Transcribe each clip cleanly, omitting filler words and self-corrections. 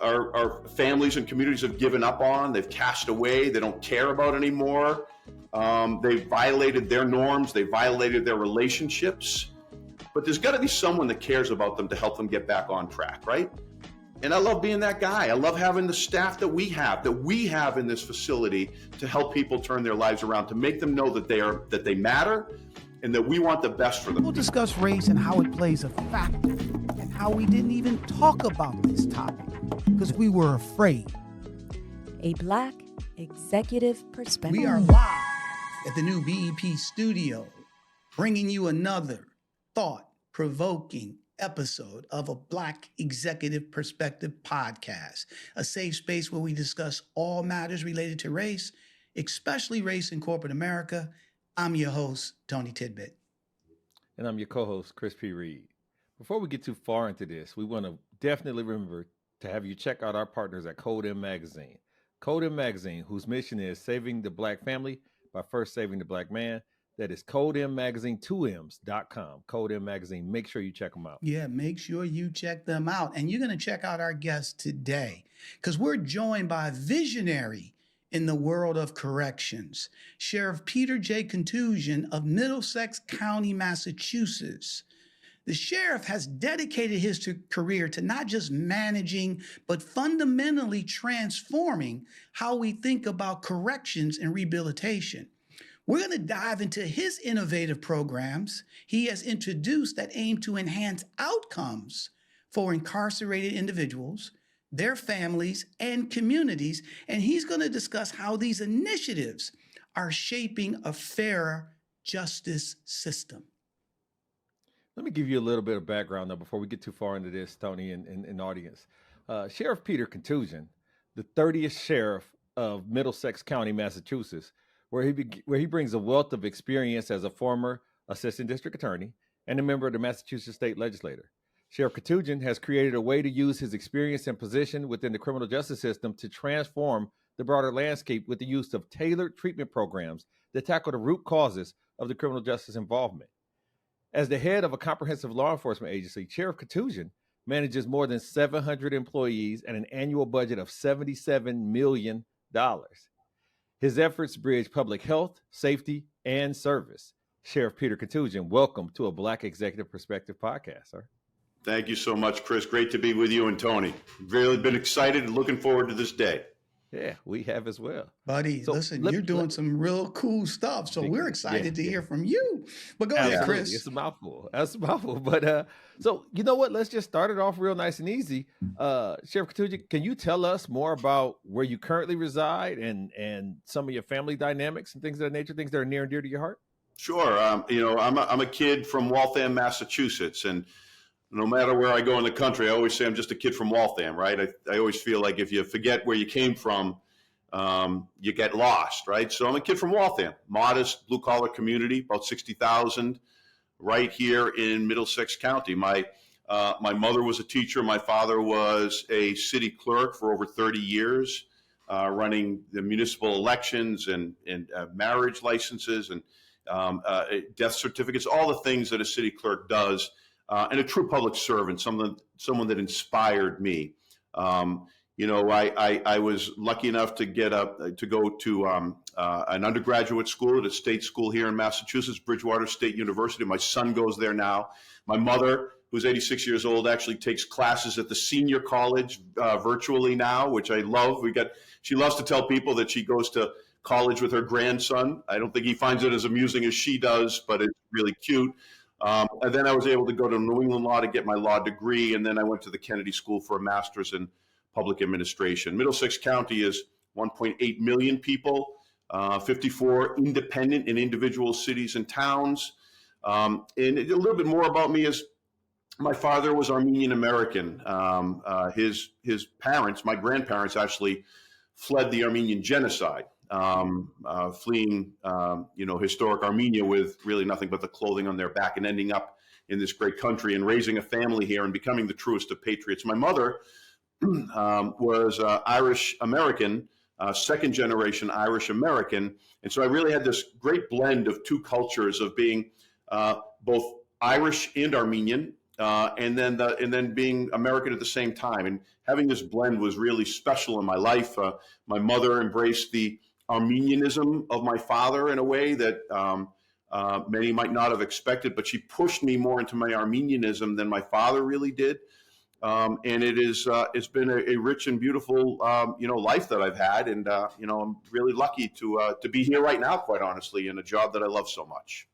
our families and communities have given up on, they've cast away, they don't care about anymore. They've violated their norms, they violated their relationships. But there's got to be someone that cares about them to help them get back on track, right? And I love being that guy. I love having the staff that we have in this facility to help people turn their lives around, to make them know that they matter and that we want the best for them. We'll discuss race and how it plays a factor and how we didn't even talk about this topic because we were afraid. A Black Executive Perspective. We are live at the new BEP studio, bringing you another thought-provoking episode of a Black Executive Perspective podcast, a safe space where we discuss all matters related to race, especially race in corporate America. I'm your host, TonyTidbit. And I'm your co-host, Chris P. Reed. Before we get too far into this, we want to definitely remember to have you check out our partners at Koutoujian Magazine. Koutoujian Magazine, whose mission is saving the Black family by first saving the Black man. That is KoutoujianMagazine2ms.com. Koutoujian Magazine. Make sure you check them out. Yeah, make sure you check them out. And you're going to check out our guest today because we're joined by a visionary in the world of corrections, Sheriff Peter J. Koutoujian of Middlesex County, Massachusetts. The sheriff has dedicated his career to not just managing, but fundamentally transforming how we think about corrections and rehabilitation. We're going to dive into his innovative programs he has introduced that aim to enhance outcomes for incarcerated individuals, their families, and communities. And he's going to discuss how these initiatives are shaping a fairer justice system. Let me give you a little bit of background, though, before we get too far into this, Tony, and audience. Sheriff Peter Koutoujian, the 30th sheriff of Middlesex County, Massachusetts, where he brings a wealth of experience as a former assistant district attorney and a member of the Massachusetts State Legislature. Sheriff Koutoujian has created a way to use his experience and position within the criminal justice system to transform the broader landscape with the use of tailored treatment programs that tackle the root causes of the criminal justice involvement. As the head of a comprehensive law enforcement agency, Sheriff Koutoujian manages more than 700 employees and an annual budget of $77 million. His efforts bridge public health, safety, and service. Sheriff Peter Koutoujian, welcome to a Black Executive Perspective podcast, sir. Thank you so much, Chris. Great to be with you and Tony. Really been excited and looking forward to this day. Yeah, we have as well. Buddy, listen, you're doing some real cool stuff. So we're excited to hear from you. But go ahead, Chris. It's a mouthful. That's a mouthful. But so you know what? Let's just start it off real nice and easy. Sheriff Koutoujian, can you tell us more about where you currently reside and some of your family dynamics and things of that nature, things that are near and dear to your heart? Sure. I'm a kid from Waltham, Massachusetts, and no matter where I go in the country, I always say I'm just a kid from Waltham, right? I always feel like if you forget where you came from, you get lost, right? So I'm a kid from Waltham, modest blue-collar community, about 60,000, right here in Middlesex County. My mother was a teacher. My father was a city clerk for over 30 years, running the municipal elections and marriage licenses and death certificates, all the things that a city clerk does. And a true public servant, someone that inspired me. I was lucky enough to go to an undergraduate school at a state school here in Massachusetts, Bridgewater State University. My son goes there now. My mother, who's 86 years old, actually takes classes at the senior college virtually now, which I love. She loves to tell people that she goes to college with her grandson. I don't think he finds it as amusing as she does, but it's really cute. And then I was able to go to New England Law to get my law degree, and then I went to the Kennedy School for a master's in public administration. Middlesex County is 1.8 million people, 54 independent and individual cities and towns. And a little bit more about me is my father was Armenian American. His parents, my grandparents, actually fled the Armenian genocide. Fleeing, historic Armenia with really nothing but the clothing on their back and ending up in this great country and raising a family here and becoming the truest of patriots. My mother was Irish American, second generation Irish American. And so I really had this great blend of two cultures of being both Irish and Armenian. and then being American at the same time. And having this blend was really special in my life. My mother embraced the Armenianism of my father in a way that many might not have expected, but she pushed me more into my Armenianism than my father really did. And it's been a rich and beautiful life that I've had, and I'm really lucky to be here right now, quite honestly, in a job that I love so much.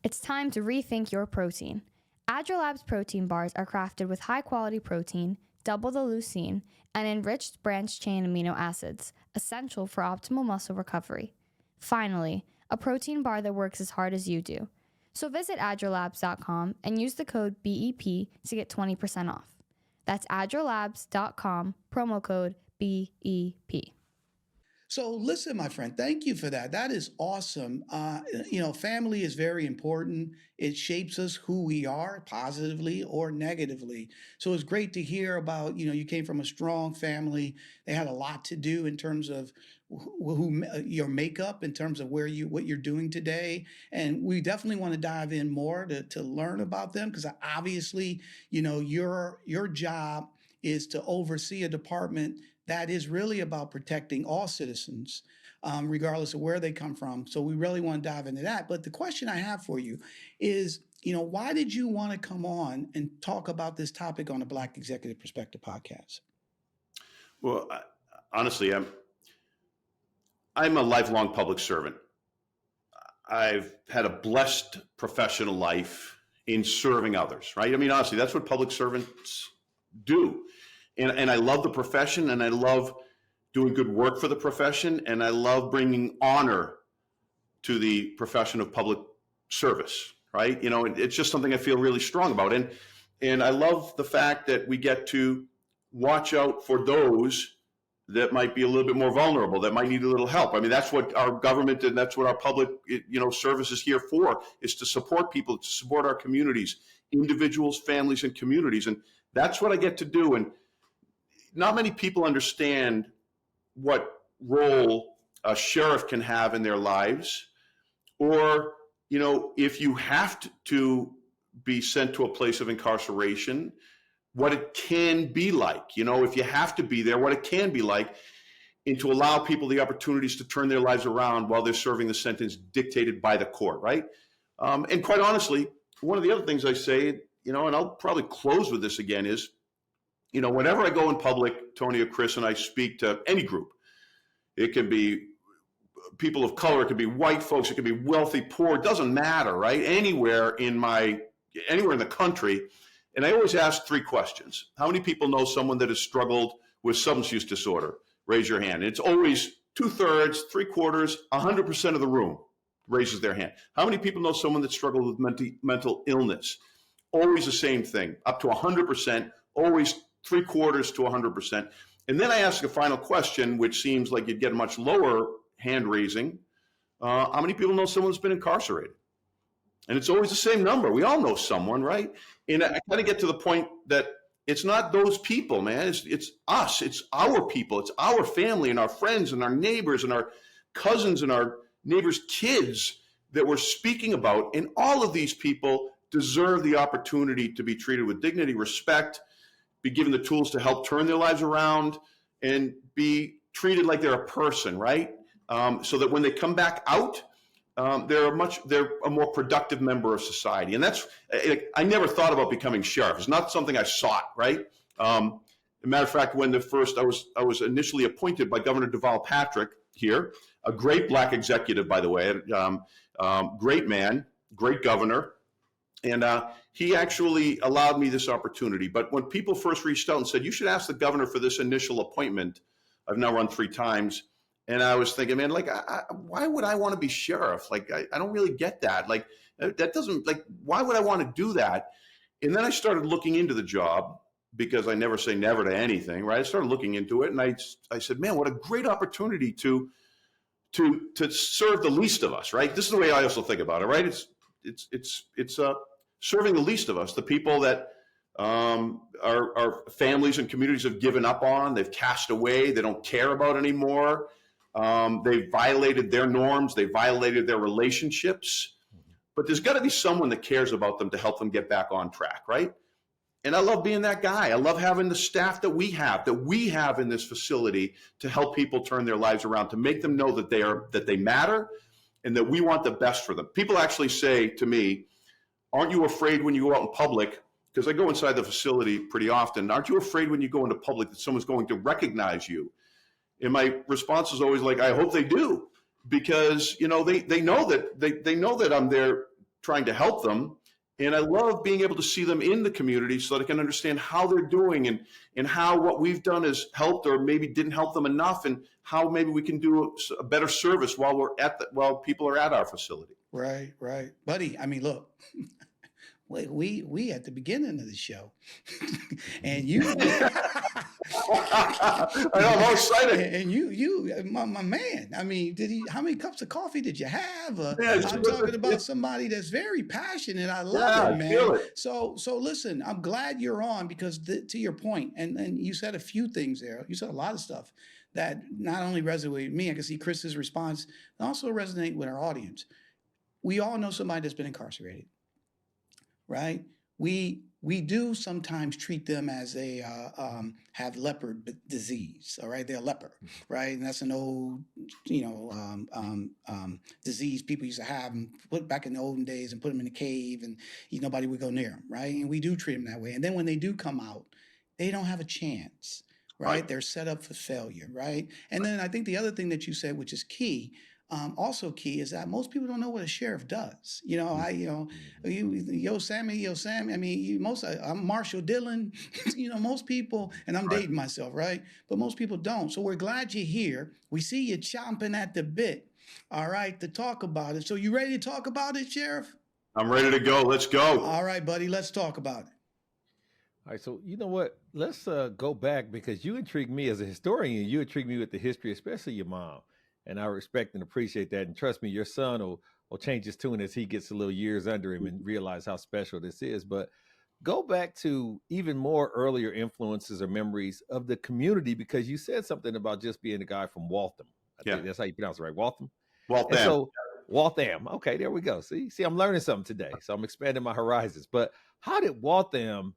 It's time to rethink your protein. AgileLab's protein bars are crafted with high-quality protein, double the leucine, and enriched branched-chain amino acids, essential for optimal muscle recovery. Finally, a protein bar that works as hard as you do. So visit agilelabs.com and use the code BEP to get 20% off. That's agilelabs.com, promo code BEP. So listen, my friend, thank you for that. That is awesome. Family is very important. It shapes us who we are, positively or negatively. So it's great to hear about, you came from a strong family. They had a lot to do in terms of your makeup, in terms of what you're doing today. And we definitely want to dive in more to learn about them, because obviously, your job is to oversee a department that is really about protecting all citizens, regardless of where they come from. So we really want to dive into that. But the question I have for you is, why did you want to come on and talk about this topic on the Black Executive Perspective podcast? Well, honestly, I'm a lifelong public servant. I've had a blessed professional life in serving others, right? I mean, honestly, that's what public servants do. And I love the profession, and I love doing good work for the profession, and I love bringing honor to the profession of public service, right? It's just something I feel really strong about. And I love the fact that we get to watch out for those that might be a little bit more vulnerable, that might need a little help. I mean, that's what our government and that's what our public, service is here for, is to support people, to support our communities, individuals, families, and communities. And that's what I get to do. And not many people understand what role a sheriff can have in their lives, or, if you have to be sent to a place of incarceration, what it can be like, if you have to be there, what it can be like, and to allow people the opportunities to turn their lives around while they're serving the sentence dictated by the court, right? And quite honestly, one of the other things I say, and I'll probably close with this again, is, whenever I go in public, Tony or Chris and I speak to any group, it can be people of color, it could be white folks, it could be wealthy, poor, it doesn't matter, right? Anywhere in the country. And I always ask three questions. How many people know someone that has struggled with substance use disorder? Raise your hand. It's always 2/3, 3/4, 100% of the room raises their hand. How many people know someone that struggled with mental illness? Always the same thing, up to 100%, always 3/4 to 100%. And then I ask a final question, which seems like you'd get a much lower hand raising. How many people know someone that's been incarcerated? And it's always the same number. We all know someone, right? And I kind of get to the point that it's not those people, man. It's us. It's our people. It's our family and our friends and our neighbors and our cousins and our neighbors' kids that we're speaking about. And all of these people deserve the opportunity to be treated with dignity, respect, be given the tools to help turn their lives around, and be treated like they're a person, right? So that when they come back out, they're a more productive member of society. And that's, I never thought about becoming sheriff. It's not something I sought, right? As a matter of fact, when I was initially appointed by Governor Deval Patrick here, a great Black executive, by the way, great man, great governor. And he actually allowed me this opportunity. But when people first reached out and said, you should ask the governor for this initial appointment, I've now run 3 times. And I was thinking, man, why would I want to be sheriff? I don't really get that. That doesn't, why would I want to do that? And then I started looking into the job, because I never say never to anything, right? I started looking into it, and I said, man, what a great opportunity to serve the least of us, right? This is the way I also think about it, right? It's serving the least of us, the people that our families and communities have given up on, they've cast away, they don't care about anymore. They violated their norms, they violated their relationships, but there's got to be someone that cares about them to help them get back on track, right? And I love being that guy. I love having the staff that we have in this facility to help people turn their lives around, to make them know that they matter and that we want the best for them. People actually say to me, aren't you afraid when you go out in public? Because I go inside the facility pretty often. Aren't you afraid when you go into public that someone's going to recognize you? And my response is always like, I hope they do, because they know that I'm there trying to help them. And I love being able to see them in the community so that I can understand how they're doing and how what we've done has helped or maybe didn't help them enough, and how maybe we can do a better service while people are at our facility. Right, buddy. I mean, look, we at the beginning of the show, and you. I know, I'm all excited. And you, my man. I mean, how many cups of coffee did you have? Yeah, I'm talking about somebody that's very passionate. I love it, man. I feel it. So listen, I'm glad you're on, because to your point, and you said a few things there. You said a lot of stuff that not only resonate with me, I can see Chris's response, and also resonate with our audience. We all know somebody that's been incarcerated, right? We do sometimes treat them as have leopard disease. All right, they're a leper, right? And that's an old, disease people used to have and put back in the olden days and put them in a cave, and nobody would go near them, right? And we do treat them that way. And then when they do come out, they don't have a chance, right? They're set up for failure, right? And then I think the other thing that you said, which is key. Also key, is that most people don't know what a sheriff does. Yo Sammy. I mean, I'm Marshall Dillon. Most people, and I'm dating myself, right? But most people don't. So we're glad you're here. We see you chomping at the bit. All right, to talk about it. So you ready to talk about it, Sheriff? I'm ready to go. Let's go. All right, buddy. Let's talk about it. All right, so you know what? Let's go back, because you intrigue me as a historian. You intrigue me with the history, especially your mom. And I respect and appreciate that. And trust me, your son will change his tune as he gets a little years under him and realize how special this is. But go back to even more earlier influences or memories of the community, because you said something about just being a guy from Waltham. I think that's how you pronounce it, right? Waltham? Waltham. So Waltham. Okay, there we go. See, I'm learning something today. So I'm expanding my horizons. But how did Waltham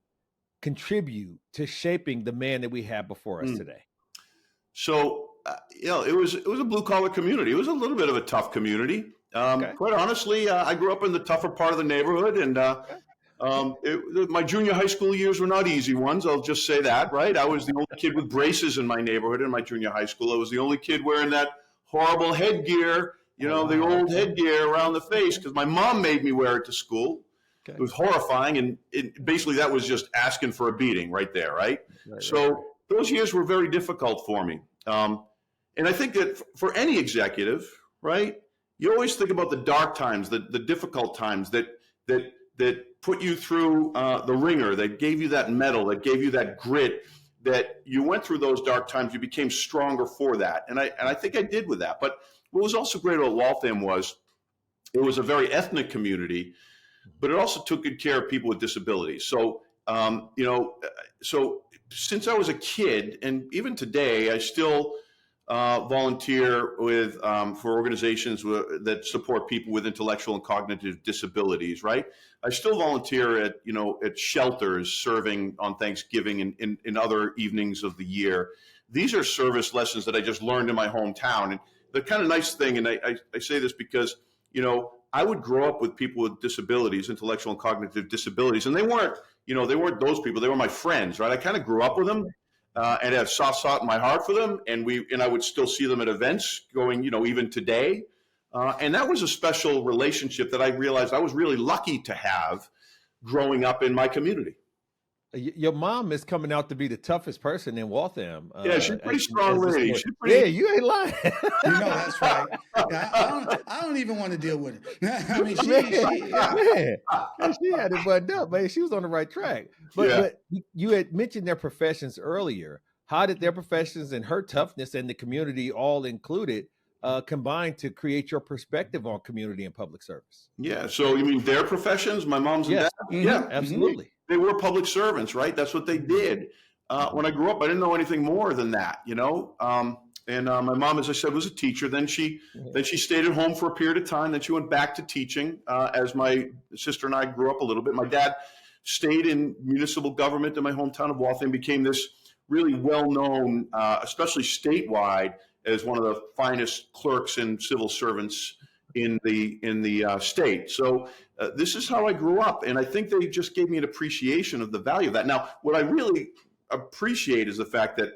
contribute to shaping the man that we have before us today? So, it was a blue collar community. It was a little bit of a tough community. Quite honestly, I grew up in the tougher part of the neighborhood, and my junior high school years were not easy ones. I'll just say that, right? I was the only kid with braces in my neighborhood in my junior high school. I was the only kid wearing that horrible headgear, the old headgear around the face, because my mom made me wear it to school. Okay. It was horrifying, and basically that was just asking for a beating right there, right? So those years were very difficult for me. And I think that for any executive, right, you always think about the dark times, the difficult times that put you through the ringer, that gave you that mettle, that gave you that grit, that you went through those dark times, you became stronger for that. And I think I did with that. But what was also great about Waltham was it was a very ethnic community, but it also took good care of people with disabilities. So, so since I was a kid, and even today, I still volunteer with for organizations that support people with intellectual and cognitive disabilities. Right, I still volunteer at shelters, serving on Thanksgiving and in other evenings of the year. These are service lessons that I just learned in my hometown. And the kind of nice thing, and I say this because I would grow up with people with disabilities, intellectual and cognitive disabilities, and they weren't those people. They were my friends. Right, I kind of grew up with them. And have soft spot in my heart for them, and I would still see them at events going, even today. And that was a special relationship that I realized I was really lucky to have growing up in my community. Your mom is coming out to be the toughest person in Waltham. Yeah, she's a pretty strong lady. Yeah, you ain't lying. That's right. I don't even want to deal with it. I mean, she had it buttoned up, man. She was on the right track. But you had mentioned their professions earlier. How did their professions and her toughness and the community all included combine to create your perspective on community and public service? Yeah. So you mean their professions? My mom's and dad? Mm-hmm. Yeah, absolutely. They were public servants, right? That's what they did. When I grew up, I didn't know anything more than that, And my mom, as I said, was a teacher. Then she stayed at home for a period of time. Then she went back to teaching as my sister and I grew up a little bit. My dad stayed in municipal government in my hometown of Waltham, became this really well-known, especially statewide, as one of the finest clerks and civil servants in the state. So this is how I grew up, and I think they just gave me an appreciation of the value of that. Now, what I really appreciate is the fact that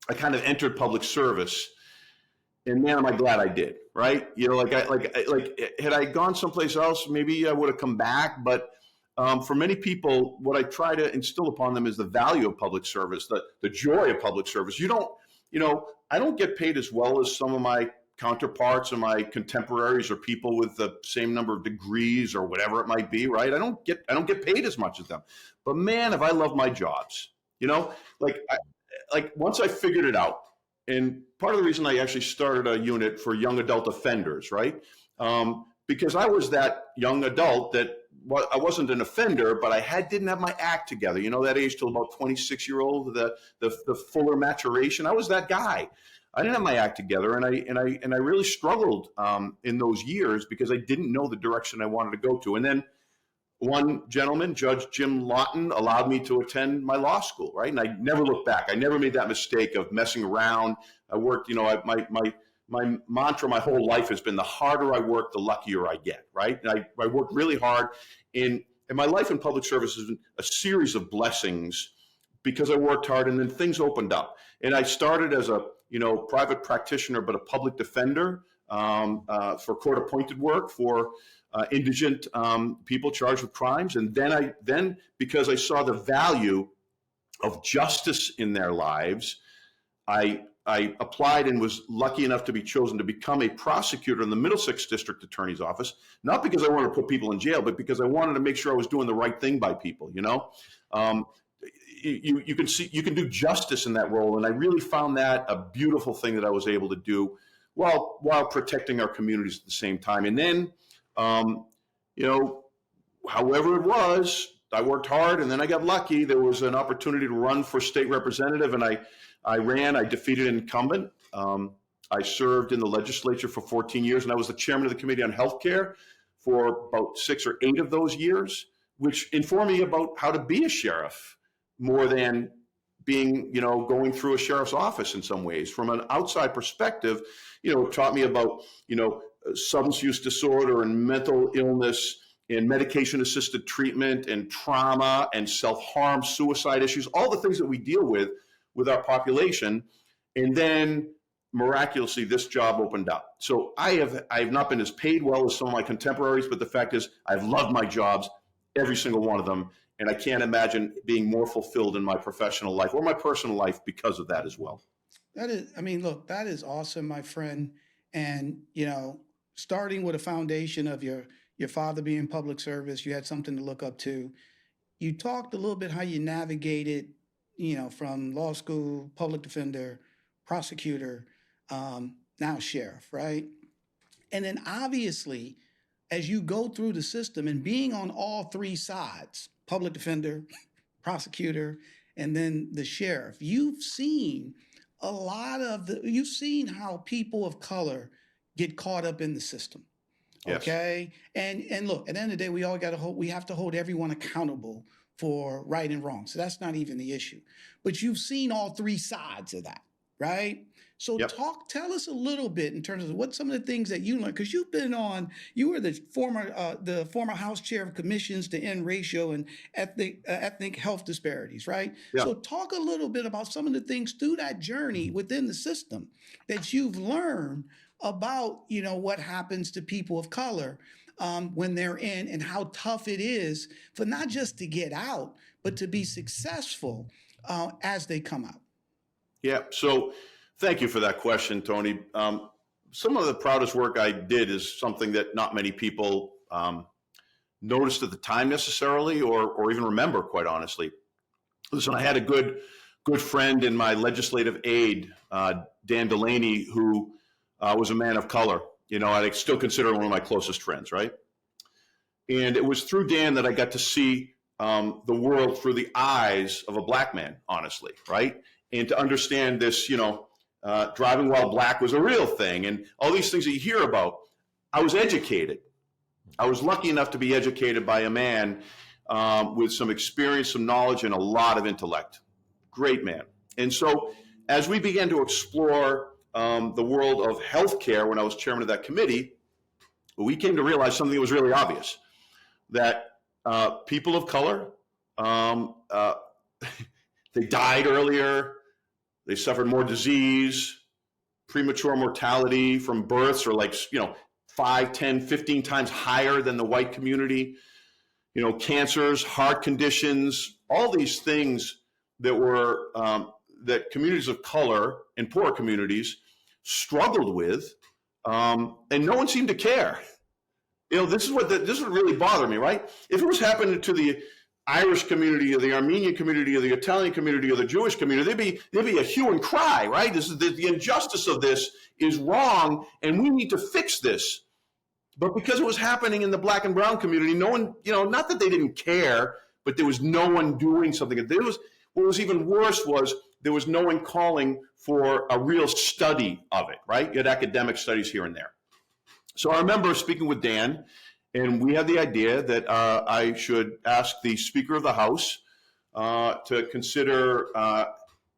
I kind of entered public service, and man, am I glad I did. Right? You know, like had I gone someplace else, maybe I would have come back. But for many people, what I try to instill upon them is the value of public service, the joy of public service. I don't get paid as well as some of my counterparts and my contemporaries or people with the same number of degrees or whatever it might be, right? I don't get paid as much as them. But man, have I loved my jobs. Once I figured it out, and part of the reason I actually started a unit for young adult offenders, right? Because I was that young adult that I wasn't an offender, but I didn't have my act together. You know, that age till about 26-year-old, the fuller maturation. I was that guy. I didn't have my act together, and I really struggled in those years because I didn't know the direction I wanted to go to. And then one gentleman, Judge Jim Lawton, allowed me to attend my law school, right? And I never looked back. I never made that mistake of messing around. I worked, my mantra my whole life has been the harder I work, the luckier I get, right? And I worked really hard. And my life in public service has been a series of blessings because I worked hard, and then things opened up. And I started as a private practitioner, but a public defender for court-appointed work for indigent people charged with crimes. And then because I saw the value of justice in their lives, I applied and was lucky enough to be chosen to become a prosecutor in the Middlesex District Attorney's Office, not because I wanted to put people in jail, but because I wanted to make sure I was doing the right thing by people, You can do justice in that role, and I really found that a beautiful thing that I was able to do while protecting our communities at the same time. And then, however it was, I worked hard, and then I got lucky. There was an opportunity to run for state representative, and I ran. I defeated an incumbent. I served in the legislature for 14 years, and I was the chairman of the Committee on Healthcare for about 6 or 8 of those years, which informed me about how to be a sheriff more than being, going through a sheriff's office in some ways. From an outside perspective, it taught me about, substance use disorder and mental illness and medication-assisted treatment and trauma and self-harm, suicide issues, all the things that we deal with our population. And then miraculously, this job opened up. So I have not been as paid well as some of my contemporaries, but the fact is I've loved my jobs, every single one of them. And I can't imagine being more fulfilled in my professional life or my personal life because of that as well. That is awesome, my friend. And, starting with a foundation of your father being public service, you had something to look up to. You talked a little bit how you navigated, from law school, public defender, prosecutor, now sheriff, right? And then obviously, as you go through the system and being on all 3 sides, public defender, prosecutor, and then the sheriff, you've seen you've seen how people of color get caught up in the system. Yes. Okay. And look, at the end of the day, we have to hold everyone accountable for right and wrong. So that's not even the issue. But you've seen all 3 sides of that, right? So Yep. tell us a little bit in terms of what some of the things that you learned, because you were the former House Chair of Commissions to End Ratio and Ethnic Health Disparities, right? Yeah. So talk a little bit about some of the things through that journey within the system that you've learned about, what happens to people of color when they're in, and how tough it is for not just to get out, but to be successful as they come out. Yeah. So thank you for that question, Tony. Some of the proudest work I did is something that not many people noticed at the time necessarily, or even remember, quite honestly. Listen, I had a good friend in my legislative aide, Dan Delaney, who was a man of color. I still consider him one of my closest friends, right? And it was through Dan that I got to see the world through the eyes of a Black man, honestly, right? And to understand this, driving while Black was a real thing, and all these things that you hear about. I was educated. I was lucky enough to be educated by a man with some experience, some knowledge, and a lot of intellect. Great man. And so as we began to explore the world of healthcare when I was chairman of that committee, we came to realize something that was really obvious, that people of color, they died earlier, they suffered more disease, premature mortality from births are like, 5, 10, 15 times higher than the white community. Cancers, heart conditions, all these things that were that communities of color and poor communities struggled with, and no one seemed to care. This is what really bothered me, right? If it was happening to the Irish community or the Armenian community or the Italian community or the Jewish community, there'd be a hue and cry, right? This is the injustice of this is wrong, and we need to fix this. But because it was happening in the black and brown community, no one, not that they didn't care, but there was no one doing something. What was even worse was there was no one calling for a real study of it, right? You had academic studies here and there. So I remember speaking with Dan, and we had the idea that I should ask the Speaker of the House to consider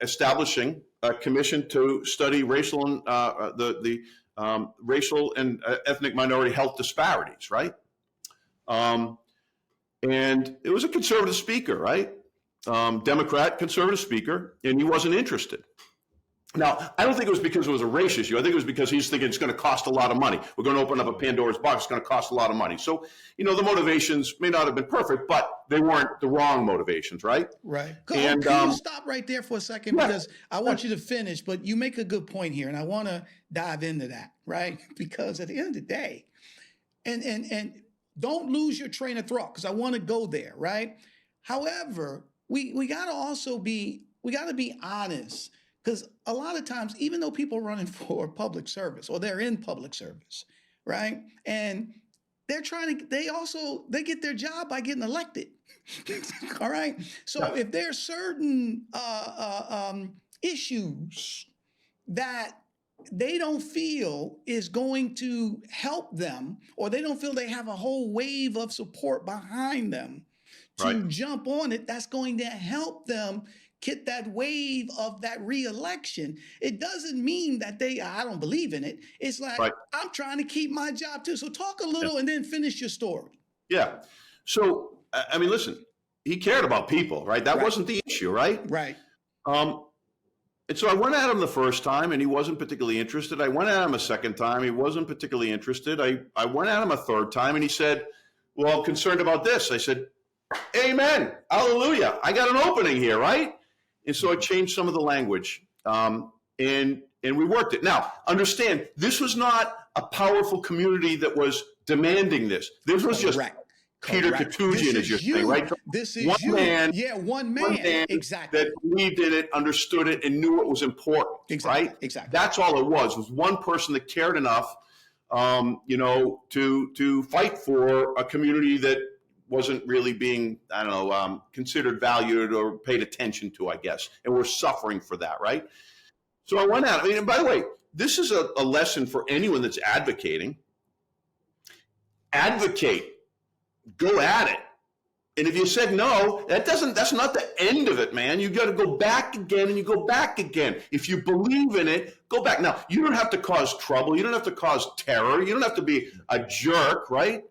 establishing a commission to study racial and racial and ethnic minority health disparities, right? And it was a conservative speaker, right? Democrat, conservative speaker, and he wasn't interested. Now, I don't think it was because it was a race issue. I think it was because he's thinking it's going to cost a lot of money. We're going to open up a Pandora's box. It's going to cost a lot of money. So, the motivations may not have been perfect, but they weren't the wrong motivations, right? Right. And Can you stop right there for a second? Because I want you to finish, but you make a good point here, and I want to dive into that, right? Because at the end of the day, and don't lose your train of thought, because I want to go there, right? However, we got to also be honest. Because a lot of times, even though people are running for public service or they're in public service, right? And they get their job by getting elected. All right. So if there's certain issues that they don't feel is going to help them, or they don't feel they have a whole wave of support behind them to jump on it, that's going to help them get that wave of that re-election. It doesn't mean that I don't believe in it. It's like, I'm trying to keep my job too. So talk a little and then finish your story. Yeah. So, I mean, listen, he cared about people, right? That wasn't the issue, right? Right. And so I went at him the first time and he wasn't particularly interested. I went at him a second time. He wasn't particularly interested. I went at him a third time and he said, well, I'm concerned about this. I said, amen. Hallelujah. I got an opening here, right? And so I changed some of the language, and we worked it. Now, understand, this was not a powerful community that was demanding this. This was just Peter Koutoujian, as you're saying, right? This is one you. man, one man, exactly. that believed in it, understood it, and knew it was important, right? Exactly. That's all it was one person that cared enough, to fight for a community that wasn't really being, considered valued or paid attention to, I guess. And we're suffering for that, right? So I went out. And by the way, this is a lesson for anyone that's advocating. Advocate. Go at it. And if you said no, that's not the end of it, man. You got to go back again and you go back again. If you believe in it, go back. Now, you don't have to cause trouble. You don't have to cause terror. You don't have to be a jerk, right?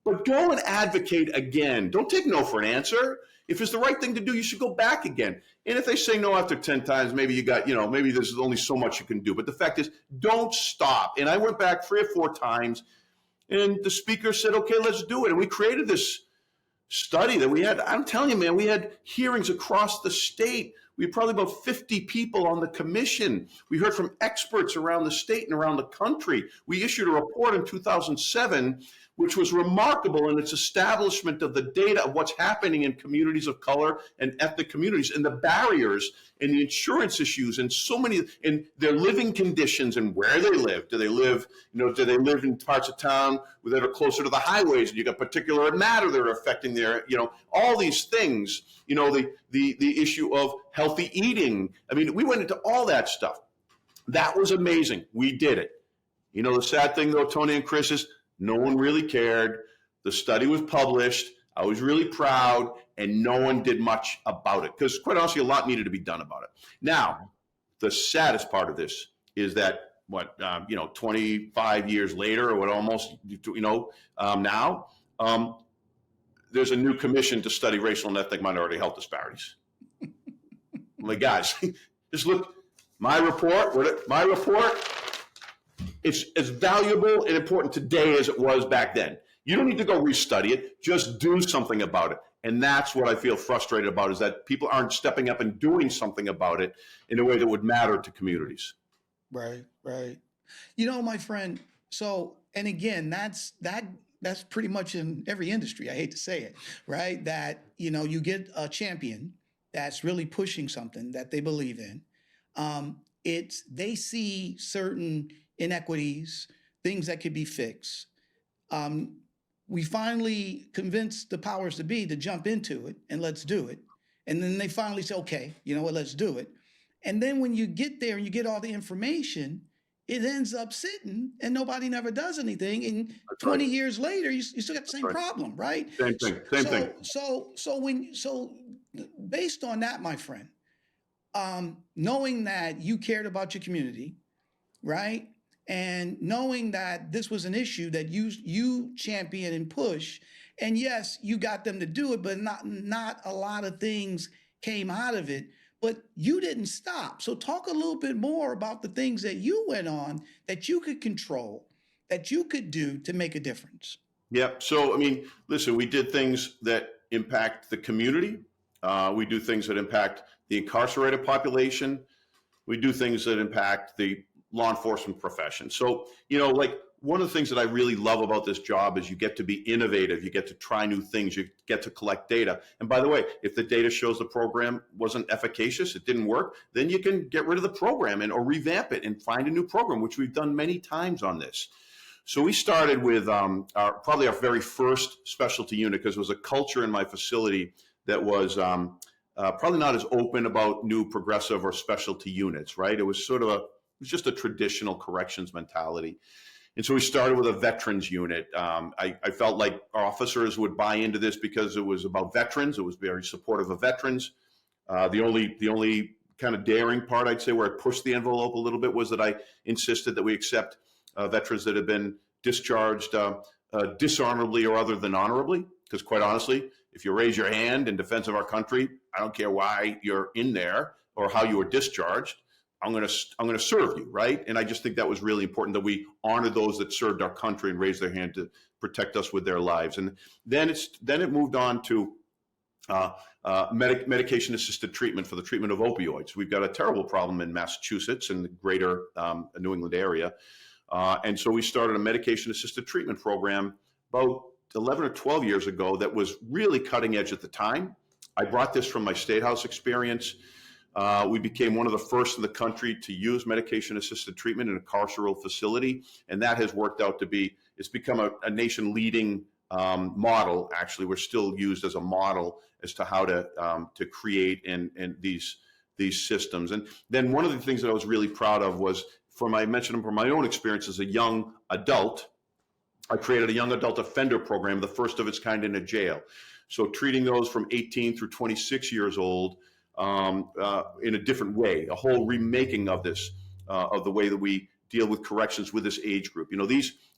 But go and advocate again. Don't take no for an answer. If it's the right thing to do, you should go back again. And if they say no after 10 times, maybe maybe there's only so much you can do. But the fact is, don't stop. And I went back 3 or 4 times, and the speaker said, okay, let's do it. And we created this study that we had. I'm telling you, man, we had hearings across the state. We had probably about 50 people on the commission. We heard from experts around the state and around the country. We issued a report in 2007 which was remarkable in its establishment of the data of what's happening in communities of color and ethnic communities, and the barriers and the insurance issues and so many, in their living conditions and where they live. Do they live in parts of town that are closer to the highways, and you got particulate matter that are affecting their, all these things, the issue of healthy eating. I mean, we went into all that stuff. That was amazing. We did it. The sad thing though, Tony and Chris, is no one really cared. The study was published. I was really proud, and no one did much about it because, quite honestly, a lot needed to be done about it. Now, the saddest part of this is that 25 years later, or what, almost, now, there's a new commission to study racial and ethnic minority health disparities. I'm like, guys, just look, my report, it's as valuable and important today as it was back then. You don't need to go restudy it, just do something about it. And that's what I feel frustrated about, is that people aren't stepping up and doing something about it in a way that would matter to communities. Right. My friend, so, and again, that's pretty much in every industry. I hate to say it, right? That, you get a champion that's really pushing something that they believe in. They see certain inequities, things that could be fixed. We finally convinced the powers to be to jump into it and let's do it. And then they finally say, okay, you know what, let's do it. And then when you get there and you get all the information, it ends up sitting and nobody never does anything. And That's 20 right. years later, you still got the same problem, right? Same thing. So based on that, my friend, knowing that you cared about your community, right? And knowing that this was an issue that you champion and push, and yes, you got them to do it, but not a lot of things came out of it. But you didn't stop. So talk a little bit more about the things that you went on that you could control, that you could do to make a difference. Yeah. So, listen, we did things that impact the community. We do things that impact the incarcerated population. We do things that impact the law enforcement profession. So, one of the things that I really love about this job is you get to be innovative, you get to try new things, you get to collect data. And by the way, if the data shows the program wasn't efficacious, it didn't work, then you can get rid of the program or revamp it and find a new program, which we've done many times on this. So we started with probably our very first specialty unit, because it was a culture in my facility that was probably not as open about new progressive or specialty units, right? It was just a traditional corrections mentality. And so we started with a veterans unit. I felt like our officers would buy into this because it was about veterans. It was very supportive of veterans. The only kind of daring part, I'd say, where I pushed the envelope a little bit, was that I insisted that we accept veterans that have been discharged dishonorably or other than honorably. Because quite honestly, if you raise your hand in defense of our country, I don't care why you're in there or how you were discharged, I'm going to serve you, right? And I just think that was really important, that we honor those that served our country and raised their hand to protect us with their lives. And then it moved on to medication-assisted treatment for the treatment of opioids. We've got a terrible problem in Massachusetts and the greater New England area. And so we started a medication-assisted treatment program about 11 or 12 years ago that was really cutting edge at the time. I brought this from my State House experience. We became one of the first in the country to use medication-assisted treatment in a carceral facility, and that has worked out to be, it's become a nation-leading model. Actually, we're still used as a model as to how to create and these systems. And then one of the things that I was really proud of was, from my own experience as a young adult, I created a young adult offender program, the first of its kind in a jail. So treating those from 18 through 26 years old in a different way, a whole remaking of this, of the way that we deal with corrections with this age group.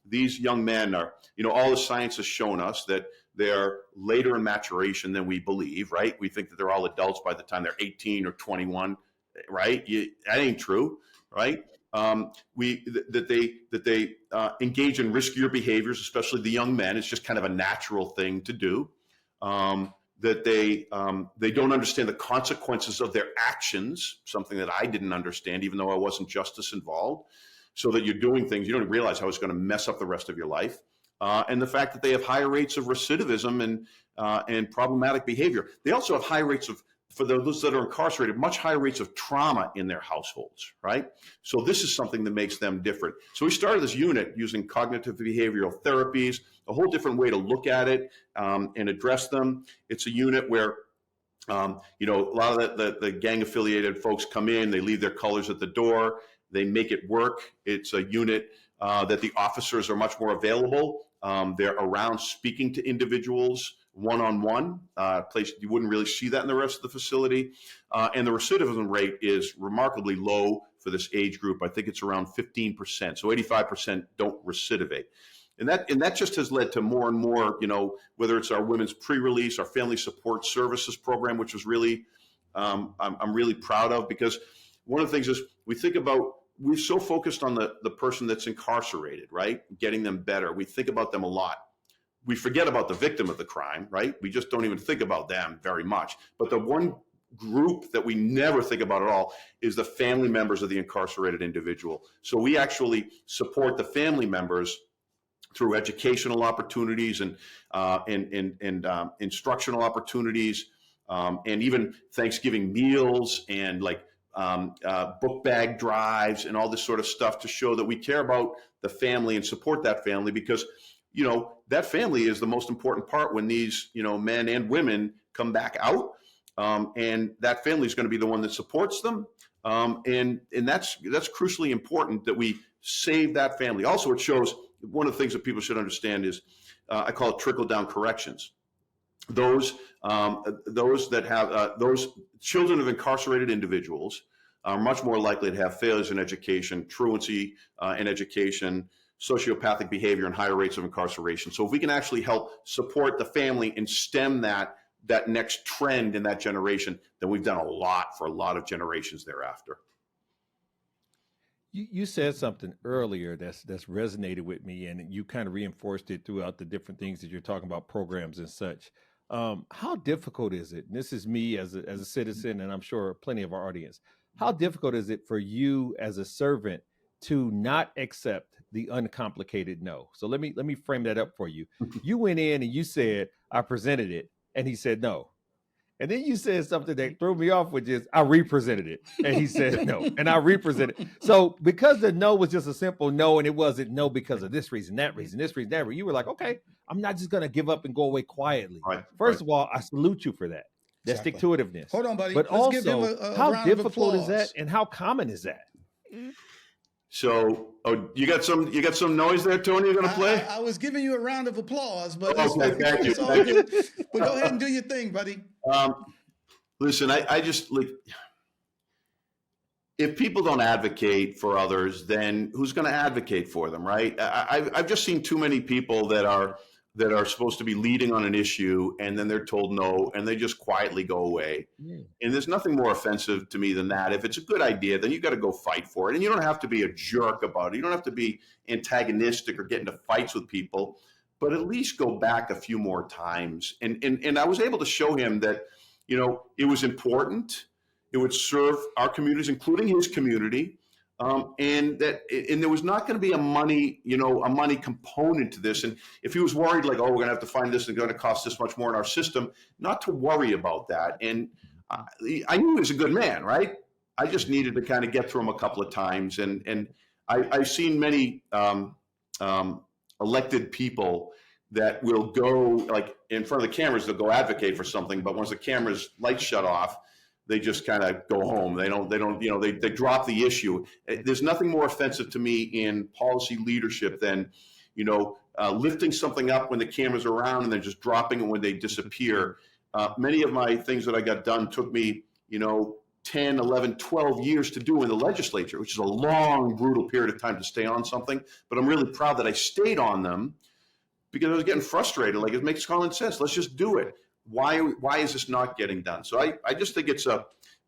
These young men are, all the science has shown us that they're later in maturation than we believe, right? We think that they're all adults by the time they're 18 or 21, right? That ain't true, right? That they engage in riskier behaviors, especially the young men. It's just kind of a natural thing to do. That they don't understand the consequences of their actions, something that I didn't understand, even though I wasn't justice involved. So that you're doing things you don't realize how it's going to mess up the rest of your life. And the fact that they have higher rates of recidivism and problematic behavior. They also have high rates of, for those that are incarcerated, much higher rates of trauma in their households, right? So this is something that makes them different. So we started this unit using cognitive behavioral therapies, a whole different way to look at it and address them. It's a unit where, a lot of the gang-affiliated folks come in, they leave their colors at the door, they make it work. It's a unit that the officers are much more available. They're around speaking to individuals one-on-one, place you wouldn't really see that in the rest of the facility. And the recidivism rate is remarkably low for this age group. I think it's around 15%. So 85% don't recidivate. And that just has led to more and more, whether it's our women's pre-release, our family support services program, which was really, I'm really proud of, because one of the things is we're so focused on the person that's incarcerated, right? Getting them better. We think about them a lot. We forget about the victim of the crime, right? We just don't even think about them very much. But the one group that we never think about at all is the family members of the incarcerated individual. So we actually support the family members through educational opportunities and instructional opportunities, and even Thanksgiving meals and book bag drives and all this sort of stuff to show that we care about the family and support that family, because that family is the most important part when these men and women come back out, and that family is going to be the one that supports them, and that's crucially important that we save that family. Also, it shows one of the things that people should understand is I call it trickle down corrections. Those that have those children of incarcerated individuals are much more likely to have failures in education, truancy in education, sociopathic behavior, and higher rates of incarceration. So if we can actually help support the family and stem that next trend in that generation, then we've done a lot for a lot of generations thereafter. You said something earlier that's resonated with me, and you kind of reinforced it throughout the different things that you're talking about, programs and such. How difficult is it? And this is me as a citizen, and I'm sure plenty of our audience. How difficult is it for you as a servant to not accept the uncomplicated no? So let me frame that up for you. You went in and you said, I presented it, and he said no. And then you said something that threw me off, which is I represented it. And he said no. And I represented. So because the no was just a simple no, and it wasn't no because of this reason, that reason, this reason, that reason, you were like, okay, I'm not just going to give up and go away quietly. Right, First of all, I salute you for that. That's stick-to-itiveness. Hold on, buddy. But Let's also, give him a how round of difficult is applause. that, and how common is that? So, you got some noise there, Tony, you're going to play? I was giving you a round of applause, but Okay, thank you. it's all good. But go ahead and do your thing, buddy. Listen, I just if people don't advocate for others, then who's going to advocate for them, right? I've just seen too many people that are supposed to be leading on an issue, and then they're told no, and they just quietly go away. Yeah. And there's nothing more offensive to me than that. If it's a good idea, then you got to go fight for it. And you don't have to be a jerk about it. You don't have to be antagonistic or get into fights with people, but at least go back a few more times. And I was able to show him that, it was important. It would serve our communities, including his community. And there was not going to be a money component to this. And if he was worried, like, oh, we're going to have to find this and it's going to cost this much more in our system, not to worry about that. And I knew he was a good man, right? I just needed to kind of get through him a couple of times. And I've seen many elected people that will go, like, in front of the cameras, they'll go advocate for something, but once the camera's lights shut off, they just kind of go home. They drop the issue. There's nothing more offensive to me in policy leadership than, lifting something up when the camera's around and then just dropping it when they disappear. Many of my things that I got done took me, 10, 11, 12 years to do in the legislature, which is a long, brutal period of time to stay on something. But I'm really proud that I stayed on them because I was getting frustrated. Like, it makes common sense. Let's just do it. Why is this not getting done? So I just think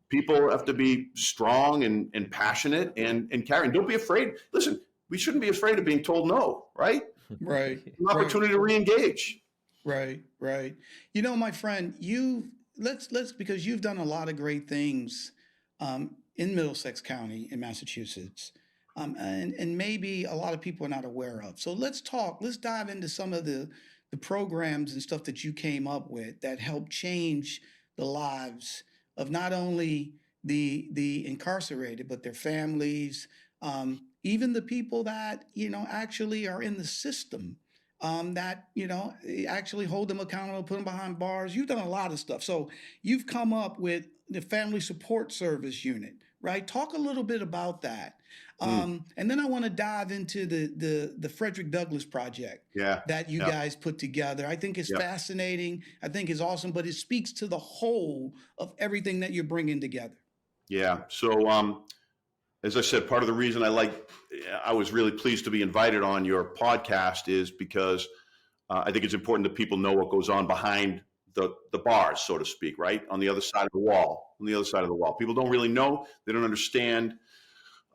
people have to be strong and passionate and caring. Don't be afraid. Listen, we shouldn't be afraid of being told no, right? Right. An opportunity to re-engage. Right. My friend, because you've done a lot of great things in Middlesex County in Massachusetts. And maybe a lot of people are not aware of. So let's dive into some of the programs and stuff that you came up with that helped change the lives of not only the incarcerated, but their families, even the people that, actually are in the system, that, actually hold them accountable, put them behind bars. You've done a lot of stuff. So you've come up with the Family Support Service Unit, right? Talk a little bit about that. And then I want to dive into the Frederick Douglass Project Yeah. that you guys put together. I think it's fascinating. I think it's awesome, but it speaks to the whole of everything that you're bringing together. Yeah. So, as I said, part of the reason I was really pleased to be invited on your podcast is because I think it's important that people know what goes on behind the bars, so to speak, right? On the other side of the wall, People don't really know, they don't understand.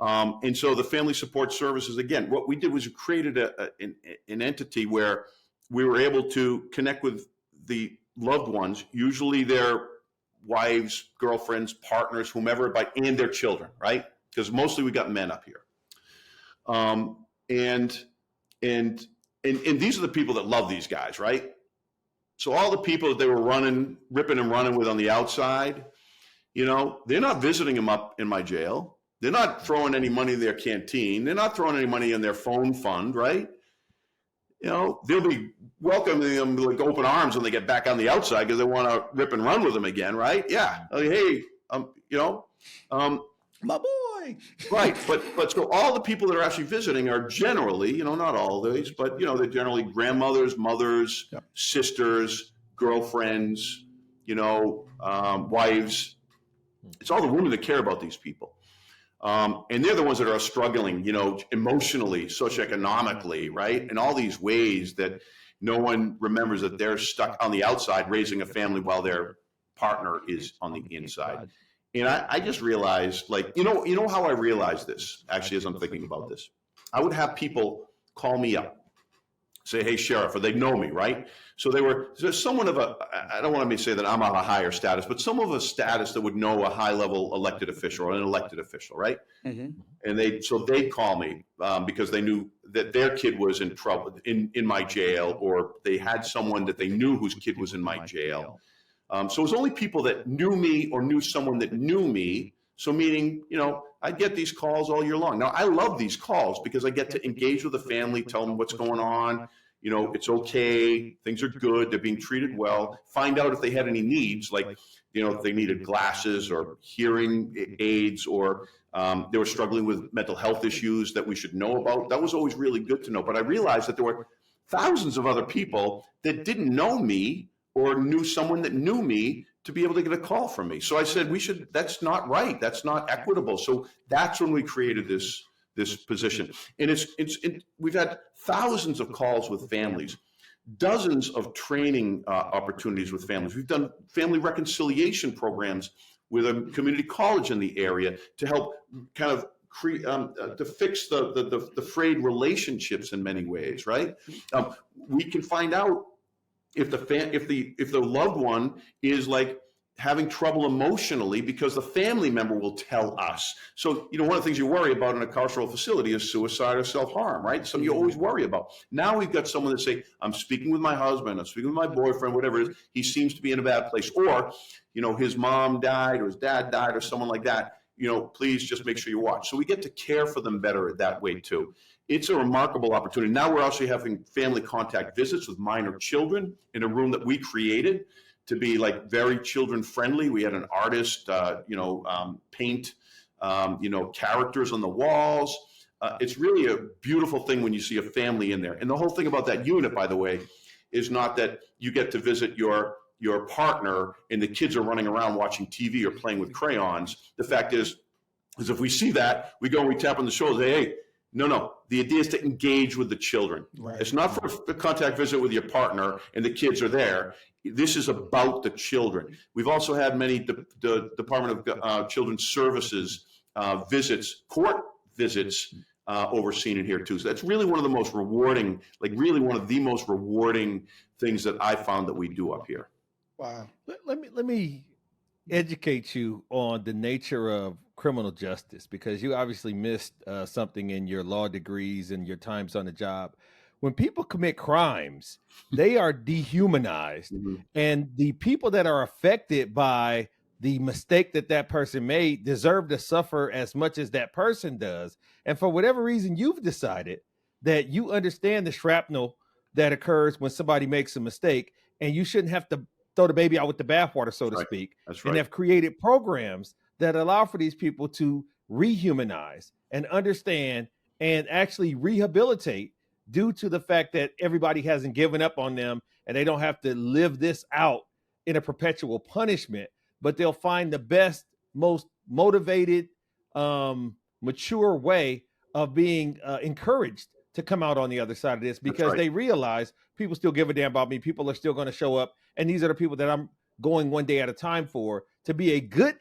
And so the Family Support Services, again, what we did was we created an entity where we were able to connect with the loved ones, usually their wives, girlfriends, partners, whomever, and their children, right? Because mostly we got men up here. And these are the people that love these guys, right? So all the people that they were ripping and running with on the outside, they're not visiting them up in my jail. They're not throwing any money in their canteen. They're not throwing any money in their phone fund, right? They'll be welcoming them with open arms when they get back on the outside because they want to rip and run with them again, right? Yeah. Hey, my boy. Right. But so all the people that are actually visiting are generally, not all of these, but, they're generally grandmothers, mothers, sisters, girlfriends, wives. It's all the women that care about these people. And they're the ones that are struggling, emotionally, socioeconomically, right? In all these ways that no one remembers that they're stuck on the outside raising a family while their partner is on the inside. And I just realized, how I realized this, actually, as I'm thinking about this. I would have people call me up, say, hey, Sheriff, or they know me, right? So there's someone I don't want to say that I'm on a higher status, but some of a status that would know a high-level elected official or an elected official, right? Mm-hmm. And they'd call me because they knew that their kid was in trouble in my jail, or they had someone that they knew whose kid was in my jail. So it was only people that knew me or knew someone that knew me. So meaning, I get these calls all year long. Now, I love these calls because I get to engage with the family, tell them what's going on. It's okay. Things are good. They're being treated well. Find out if they had any needs, like, if they needed glasses or hearing aids, or they were struggling with mental health issues that we should know about. That was always really good to know. But I realized that there were thousands of other people that didn't know me or knew someone that knew me to be able to get a call from me. So I said, that's not right. That's not equitable. So that's when we created this position. And we've had thousands of calls with families, dozens of training opportunities with families. We've done family reconciliation programs with a community college in the area to help kind of to fix the frayed relationships in many ways, right? We can find out if the loved one is having trouble emotionally because the family member will tell us. So, one of the things you worry about in a carceral facility is suicide or self-harm, right? Something you always worry about. Now we've got someone that say, I'm speaking with my husband, I'm speaking with my boyfriend, whatever it is, he seems to be in a bad place. Or, his mom died or his dad died or someone like that. Please just make sure you watch. So we get to care for them better that way too. It's a remarkable opportunity. Now we're also having family contact visits with minor children in a room that we created to be very children friendly. We had an artist, paint, characters on the walls. It's really a beautiful thing when you see a family in there. And the whole thing about that unit, by the way, is not that you get to visit your partner and the kids are running around watching TV or playing with crayons. The fact is if we see that, we go and we tap on the shoulder, say, hey, no. The idea is to engage with the children. Right. It's not for a contact visit with your partner and the kids are there. This is about the children. We've also had many Department of Children's Services court visits overseen in here too. So that's really one of the most rewarding, one of the most rewarding things that I found that we do up here. Wow. Let me educate you on the nature of criminal justice, because you obviously missed something in your law degrees and your times on the job. When people commit crimes, they are dehumanized. Mm-hmm. And the people that are affected by the mistake that person made deserve to suffer as much as that person does. And for whatever reason, you've decided that you understand the shrapnel that occurs when somebody makes a mistake, and you shouldn't have to throw the baby out with the bathwater, so to speak. That's right. And have created programs that allow for these people to rehumanize and understand and actually rehabilitate due to the fact that everybody hasn't given up on them and they don't have to live this out in a perpetual punishment, but they'll find the best, most motivated, mature way of being encouraged to come out on the other side of this, because they realize people still give a damn about me. People are still going to show up. And these are the people that I'm going one day at a time for, to be a good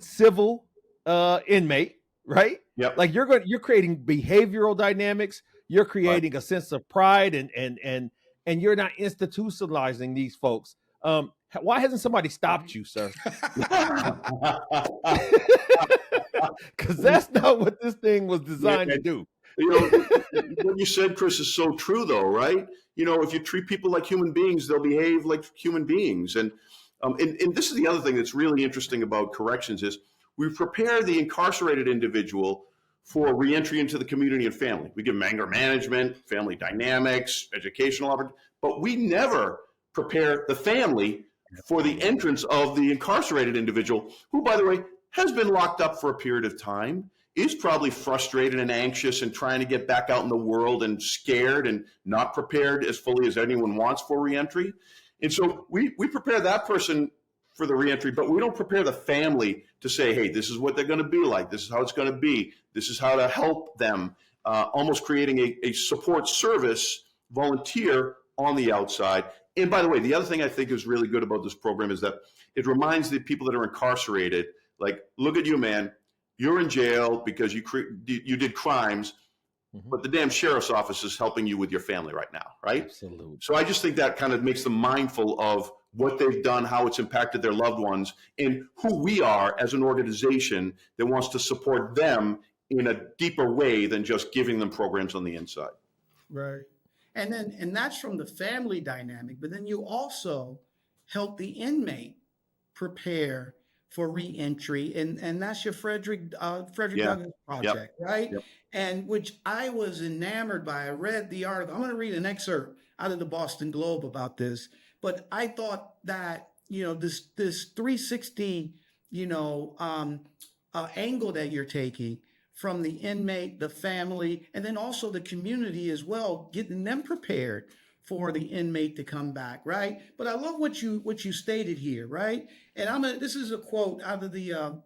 civil inmate, right? Yep. Like you're creating behavioral dynamics. You're creating a sense of pride, and you're not institutionalizing these folks. Why hasn't somebody stopped you, sir? Because that's not what this thing was designed to do. You know, what you said, Chris, is so true, though, right? You know, if you treat people like human beings, they'll behave like human beings. And this is the other thing that's really interesting about corrections is we prepare the incarcerated individual for reentry into the community and family. We give them anger management, family dynamics, educational opportunities, but we never prepare the family for the entrance of the incarcerated individual, who, by the way, has been locked up for a period of time, is probably frustrated and anxious and trying to get back out in the world and scared and not prepared as fully as anyone wants for reentry. And so we prepare that person for the reentry, but we don't prepare the family to say, hey, this is what they're going to be like. This is how it's going to be. This is how to help them, almost creating a support service volunteer on the outside. And by the way, the other thing I think is really good about this program is that it reminds the people that are incarcerated, like, look at you, man. You're in jail because you did crimes, but the damn sheriff's office is helping you with your family right now, right? Absolutely. So I just think that kind of makes them mindful of what they've done, how it's impacted their loved ones, and who we are as an organization that wants to support them in a deeper way than just giving them programs on the inside. Right. And that's from the family dynamic, but then you also help the inmate prepare for reentry, and that's your Frederick Douglass Project, right? Yep. And which I was enamored by. I read the article. I'm going to read an excerpt out of the Boston Globe about this, but I thought that, you know, this 360, angle that you're taking from the inmate, the family, and then also the community as well, getting them prepared for the inmate to come back, right? But I love what you stated here, right? And this is a quote out of the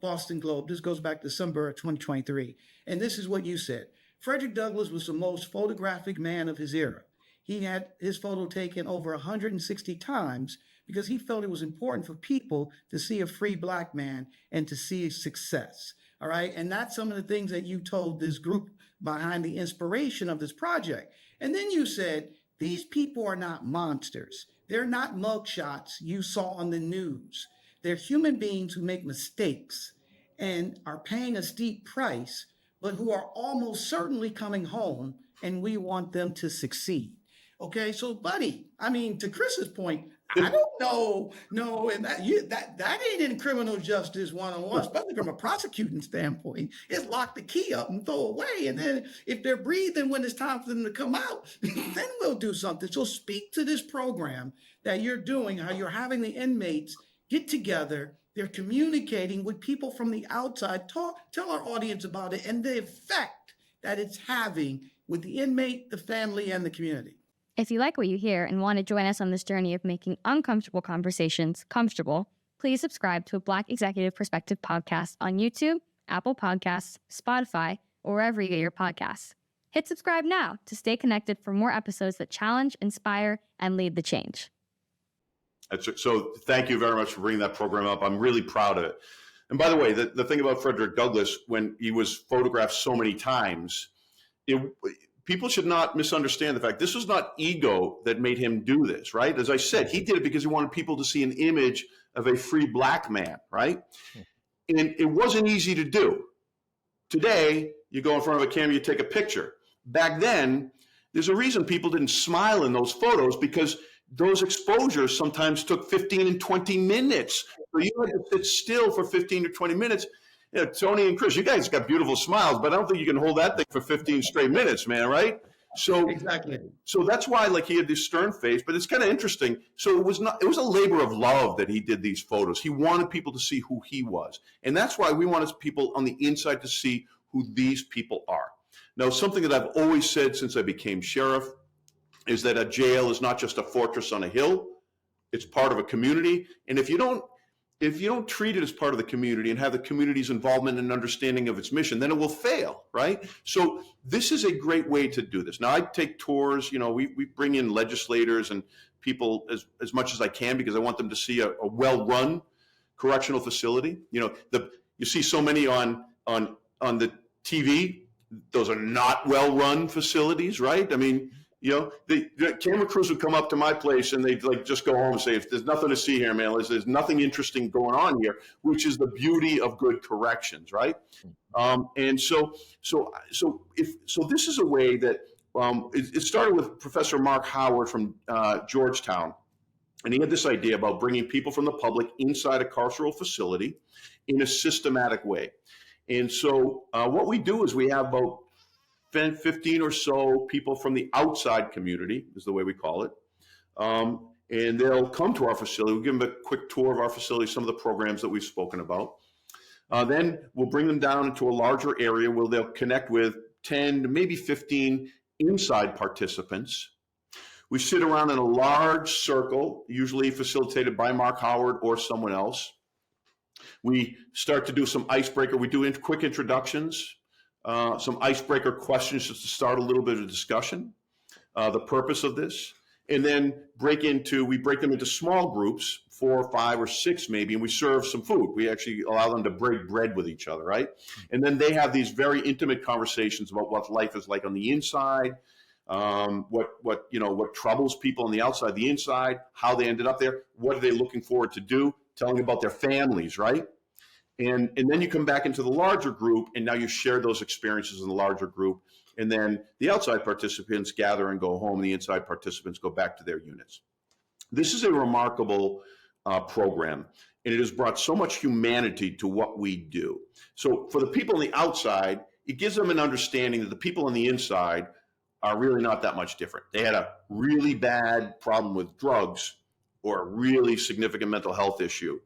Boston Globe. This goes back to December of 2023. And this is what you said. Frederick Douglass was the most photographic man of his era. He had his photo taken over 160 times because he felt it was important for people to see a free Black man and to see his success. All right. And that's some of the things that you told this group behind the inspiration of this project. And then you said, these people are not monsters. They're not mugshots you saw on the news. They're human beings who make mistakes and are paying a steep price, but who are almost certainly coming home, and we want them to succeed. Okay, so buddy, I mean, to Chris's point, I don't know, no, and that ain't in criminal justice one-on-one, especially from a prosecuting standpoint. It's lock the key up and throw away, and then if they're breathing when it's time for them to come out, then we'll do something. So speak to this program that you're doing, how you're having the inmates get together, they're communicating with people from the outside. Tell our audience about it and the effect that it's having with the inmate, the family, and the community. If you like what you hear and want to join us on this journey of making uncomfortable conversations comfortable, please subscribe to a Black Executive Perspective podcast on YouTube, Apple Podcasts, Spotify, or wherever you get your podcasts. Hit subscribe now to stay connected for more episodes that challenge, inspire, and lead the change. So thank you very much for bringing that program up. I'm really proud of it. And by the way, the thing about Frederick Douglass, when he was photographed so many times, people should not misunderstand the fact this was not ego that made him do this, right? As I said, he did it because he wanted people to see an image of a free Black man, right? And it wasn't easy to do. Today, you go in front of a camera, you take a picture. Back then, there's a reason people didn't smile in those photos, because those exposures sometimes took 15 and 20 minutes. So you had to sit still for 15 to 20 minutes. Yeah, Tony and Chris, you guys got beautiful smiles, but I don't think you can hold that thing for 15 straight minutes, man, right? So Exactly. so that's why, like, he had this stern face, but it's kind of interesting. So it was a labor of love that he did these photos. He wanted people to see who he was. And that's why we wanted people on the inside to see who these people are. Now, something that I've always said since I became sheriff is that a jail is not just a fortress on a hill. It's part of a community. And if you don't treat it as part of the community and have the community's involvement and understanding of its mission, then it will fail, right? So this is a great way to do this. Now, I take tours, we bring in legislators and people as much as I can, because I want them to see a well-run correctional facility. You see so many on the TV. Those are not well-run facilities, right? I mean, the camera crews would come up to my place and they'd just go home and say, if there's nothing to see here, man, there's nothing interesting going on here, which is the beauty of good corrections, right? And so this is a way that it started with Professor Mark Howard from Georgetown. And he had this idea about bringing people from the public inside a carceral facility in a systematic way. And so what we do is we have about 15 or so people from the outside community, is the way we call it. And they'll come to our facility. We'll give them a quick tour of our facility, some of the programs that we've spoken about. Then we'll bring them down into a larger area where they'll connect with 10 to maybe 15 inside participants. We sit around in a large circle, usually facilitated by Mark Howard or someone else. We start to do some icebreaker. We do quick introductions. Some icebreaker questions just to start a little bit of discussion, the purpose of this, and then we break them into small groups, 4 or 5 or 6 maybe, and we serve some food. We actually allow them to break bread with each other, right? And then they have these very intimate conversations about what life is like on the inside, what troubles people on the outside, the inside, how they ended up there, what are they looking forward to do, telling about their families, right? And then you come back into the larger group, and now you share those experiences in the larger group. And then the outside participants gather and go home. The inside participants go back to their units. This is a remarkable program, and it has brought so much humanity to what we do. So for the people on the outside, it gives them an understanding that the people on the inside are really not that much different. They had a really bad problem with drugs or a really significant mental health issue,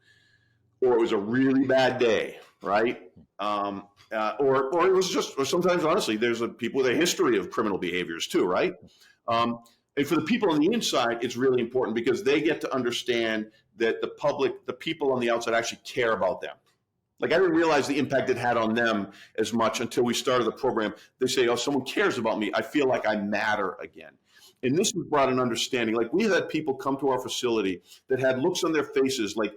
or it was a really bad day, right? Or it was or sometimes, honestly, there's people with a history of criminal behaviors too, right? And for the people on the inside, it's really important because they get to understand that the people on the outside actually care about them. Like, I didn't realize the impact it had on them as much until we started the program. They say, oh, someone cares about me. I feel like I matter again. And this has brought an understanding. Like, we had people come to our facility that had looks on their faces like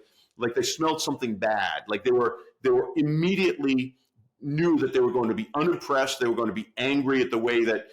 they smelled something bad. Like they were immediately knew that they were going to be unimpressed. They were going to be angry at the way that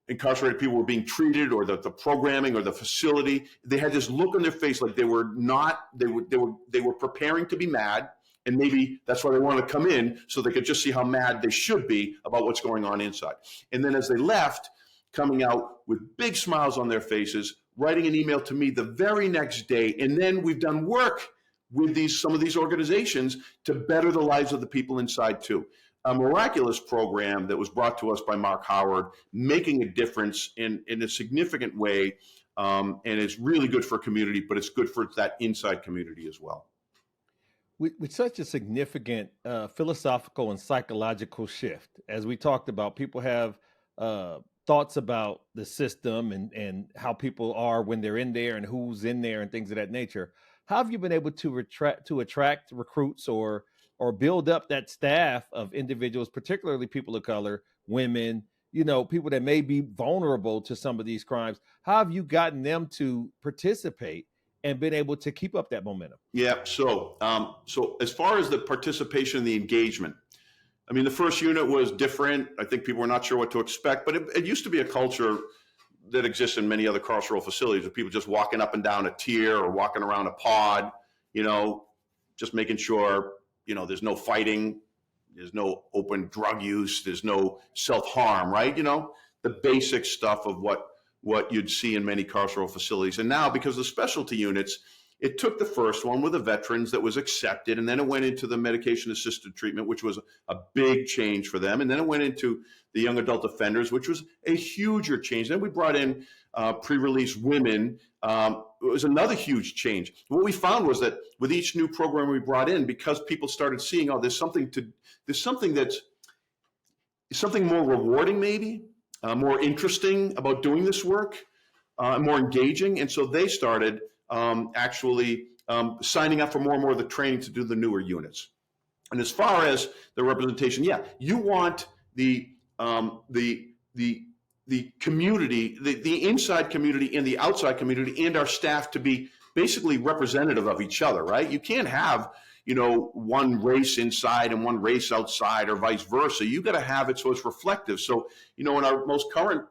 incarcerated people were being treated, or the programming or the facility. They had this look on their face like they were preparing to be mad. And maybe that's why they wanted to come in, so they could just see how mad they should be about what's going on inside. And then as they left, coming out with big smiles on their faces, writing an email to me the very next day. And then we've done work with some of these organizations to better the lives of the people inside too. A miraculous program that was brought to us by Mark Howard, making a difference in a significant way. And it's really good for community, but it's good for that inside community as well. With such a significant philosophical and psychological shift, as we talked about, people have thoughts about the system and how people are when they're in there and who's in there and things of that nature. How have you been able to attract recruits or build up that staff of individuals, particularly people of color, women, people that may be vulnerable to some of these crimes? How have you gotten them to participate and been able to keep up that momentum? Yeah. So as far as the participation and the engagement, I mean, the first unit was different. I think people were not sure what to expect, but it used to be a culture that exists in many other carceral facilities, of people just walking up and down a tier or walking around a pod, just making sure, there's no fighting, there's no open drug use, there's no self-harm, right? The basic stuff of what you'd see in many carceral facilities. And now, because of the specialty units, it took the first one with the veterans that was accepted, and then it went into the medication-assisted treatment, which was a big change for them, and then it went into the young adult offenders, which was a huger change. Then we brought in pre-release women. It was another huge change. What we found was that with each new program we brought in, because people started seeing, oh, there's something that's something more rewarding, maybe more interesting about doing this work, more engaging, and so they started actually signing up for more and more of the training to do the newer units. And as far as the representation, yeah, you want the community, the inside community and the outside community and our staff to be basically representative of each other, right? You can't have, one race inside and one race outside or vice versa. You got to have it so it's reflective. So, in our most current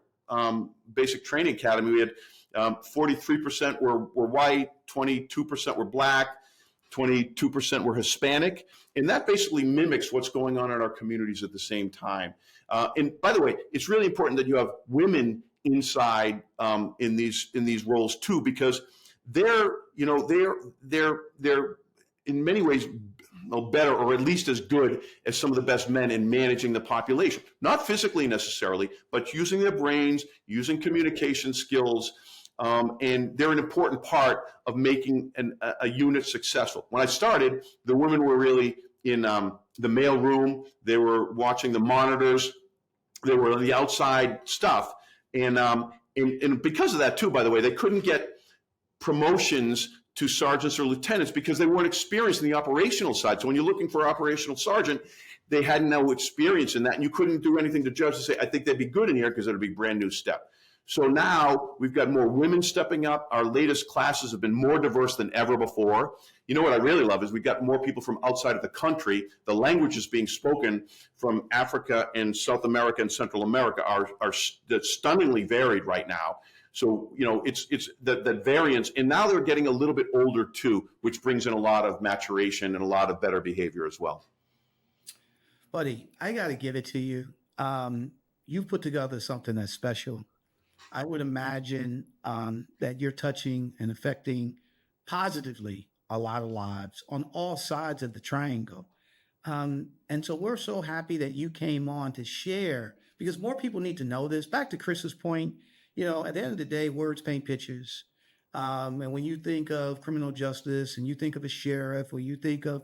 basic training academy, we had 43% were white, 22% were black, 22% were Hispanic. And that basically mimics what's going on in our communities at the same time. And by the way, it's really important that you have women inside in these roles too, because they're in many ways better, or at least as good as some of the best men in managing the population. Not physically necessarily, but using their brains, using communication skills, and they're an important part of making a unit successful. When I started, the women were really in the mail room. They were watching the monitors. They were on the outside stuff. And because of that too, by the way, they couldn't get promotions to sergeants or lieutenants because they weren't experienced in the operational side. So when you're looking for an operational sergeant, they had no experience in that, and you couldn't do anything to judge to say, I think they'd be good in here, because it would be a brand new step. So now we've got more women stepping up. Our latest classes have been more diverse than ever before. You know what I really love is we've got more people from outside of the country. The languages being spoken from Africa and South America and Central America are stunningly varied right now. So, it's that variance, and now they're getting a little bit older too, which brings in a lot of maturation and a lot of better behavior as well. Buddy, I got to give it to you. You've put together something that's special. I would imagine that you're touching and affecting positively a lot of lives on all sides of the triangle. And so we're so happy that you came on to share, because more people need to know this. Back to Chris's point, at the end of the day, words paint pictures. And when you think of criminal justice and you think of a sheriff, or you think of,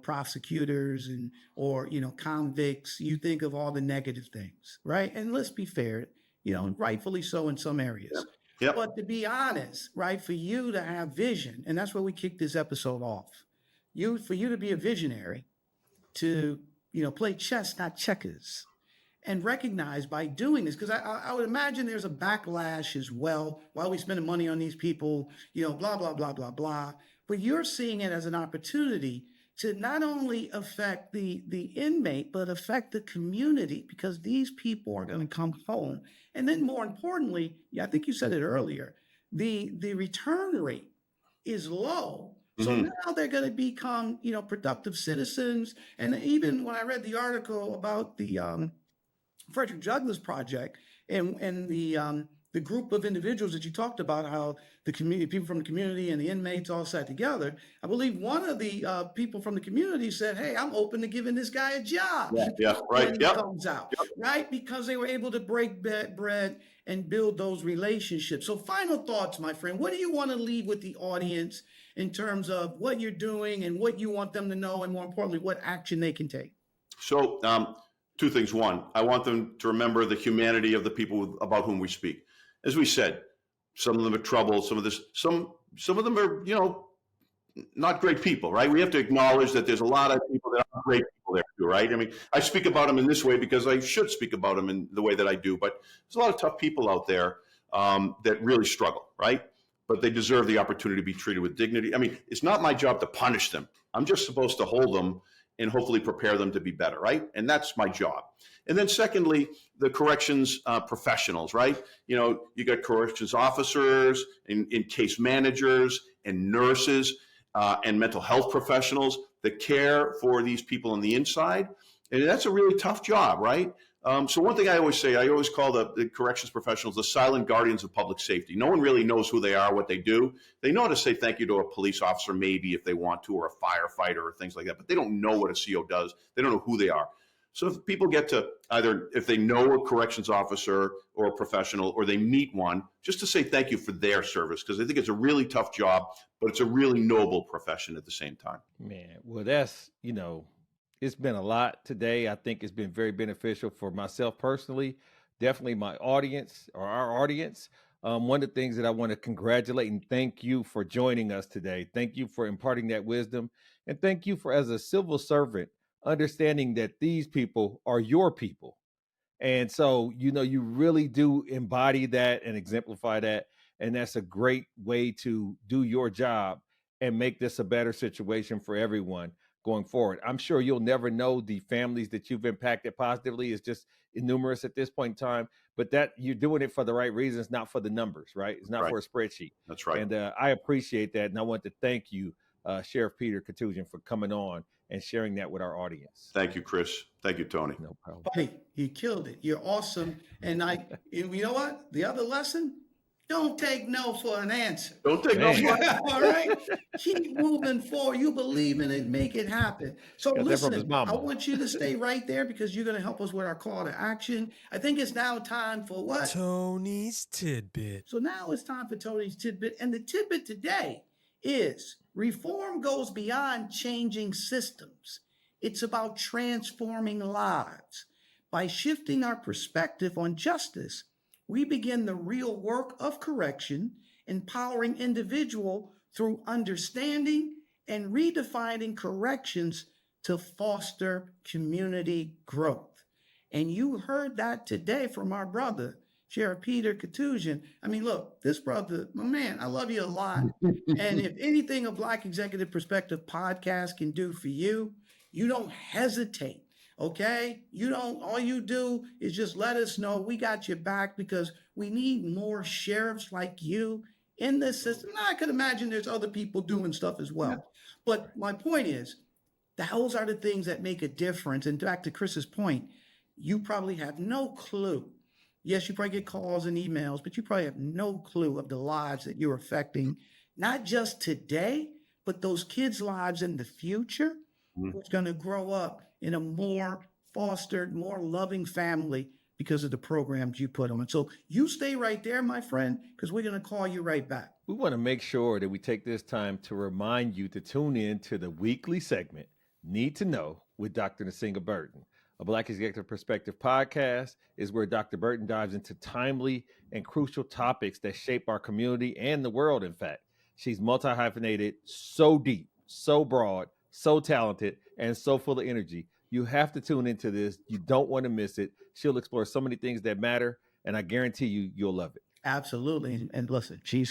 prosecutors or convicts, you think of all the negative things, right? And let's be fair, rightfully so in some areas. Yep. But to be honest, right, for you to have vision, and that's where we kicked this episode off, for you to be a visionary, to, play chess, not checkers, and recognize by doing this, because I would imagine there's a backlash as well. Why are we spending money on these people? Blah, blah, blah, blah, blah. But you're seeing it as an opportunity to not only affect the inmate, but affect the community, because these people are going to come home. And then more importantly, I think you said it earlier, the return rate is low. So now they're going to become, productive citizens. And even when I read the article about the Frederick Douglass Project and the group of individuals that you talked about, how the community, people from the community and the inmates all sat together, I believe one of the people from the community said, hey, I'm open to giving this guy a job Right. when he comes out, right? Because they were able to break bread and build those relationships. So final thoughts, my friend, what do you want to leave with the audience in terms of what you're doing and what you want them to know, and more importantly, what action they can take? So, two things. One, I want them to remember the humanity of the people about whom we speak. As we said, some of them are troubled. Some of them are, not great people, right? We have to acknowledge that there's a lot of people that aren't great people there too, right? I mean, I speak about them in this way because I should speak about them in the way that I do, but there's a lot of tough people out there that really struggle, right? But they deserve the opportunity to be treated with dignity. I mean, it's not my job to punish them. I'm just supposed to hold them and hopefully prepare them to be better, right? And that's my job. And then secondly, the corrections professionals, right? You got corrections officers and case managers and nurses and mental health professionals that care for these people on the inside And that's a really tough job, right? So one thing I always say, I always call the corrections professionals the silent guardians of public safety. No one really knows who they are, what they do. They know how to say thank you to a police officer, maybe if they want to, or a firefighter or things like that, but they don't know what a CO does. They don't know who they are. So if people get to either, if they know a corrections officer or a professional, or they meet one, just to say thank you for their service, because I think it's a really tough job, but it's a really noble profession at the same time. Man, well, that's, it's been a lot today. I think it's been very beneficial for myself personally, definitely my audience or our audience. One of the things that I want to congratulate and thank you for joining us today. Thank you for imparting that wisdom. And thank you for, as a civil servant, understanding that these people are your people. And so, you really do embody that and exemplify that. And that's a great way to do your job and make this a better situation for everyone going forward. I'm sure you'll never know the families that you've impacted positively. It's just numerous at this point in time, but that you're doing it for the right reasons, not for the numbers, right? It's not Right. for a spreadsheet. That's right. And I appreciate that. And I want to thank you, Sheriff Peter Koutoujian, for coming on and sharing that with our audience. Thank you, Chris. Thank you, Tony. No problem. Buddy, you killed it. You're awesome. And you know what? The other lesson, don't take no for an answer. Don't take no Man. for All right? Keep moving forward. You believe in it, make it happen. So Got that from his listen, mama. I want you to stay right there because you're going to help us with our call to action. I think it's now time for what? Tony's Tidbit. So now it's time for Tony's Tidbit. And the tidbit today is reform goes beyond changing systems. It's about transforming lives. By shifting our perspective on justice, we begin the real work of correction, empowering individual through understanding and redefining corrections to foster community growth. And you heard that today from our brother, Sheriff Peter Koutoujian. I mean, look, this brother, my man, I love you a lot. And if anything a Black Executive Perspective podcast can do for you, you don't hesitate. Okay? All you do is just let us know. We got your back because we need more sheriffs like you in this system. Now, I could imagine there's other people doing stuff as well. Yeah. But my point is, those are the things that make a difference. And back to Chris's point, you probably have no clue. Yes, you probably get calls and emails, but you probably have no clue of the lives that you're affecting, not just today, but those kids' lives in the future, who's going to grow up in a more fostered, more loving family because of the programs you put on. So you stay right there, my friend, because we're going to call you right back. We want to make sure that we take this time to remind you to tune in to the weekly segment, Need to Know with Dr. Nasinga Burton. A Black Executive Perspective podcast is where Dr. Burton dives into timely and crucial topics that shape our community and the world, in fact. She's multi-hyphenated, so deep, so broad, so talented, and so full of energy. You have to tune into this. You don't want to miss it. She'll explore so many things that matter, and I guarantee you'll love it. Absolutely. And listen, she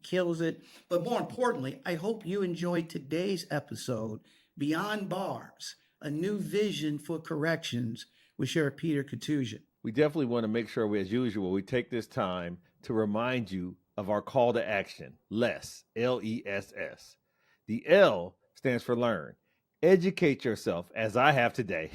kills it. But more importantly, I hope you enjoyed today's episode, Beyond Bars, a new vision for corrections with Sheriff Peter Koutoujian. We definitely want to make sure, as usual, we take this time to remind you of our call to action, LESS, L-E-S-S. The L stands for learn. Educate yourself, as I have today,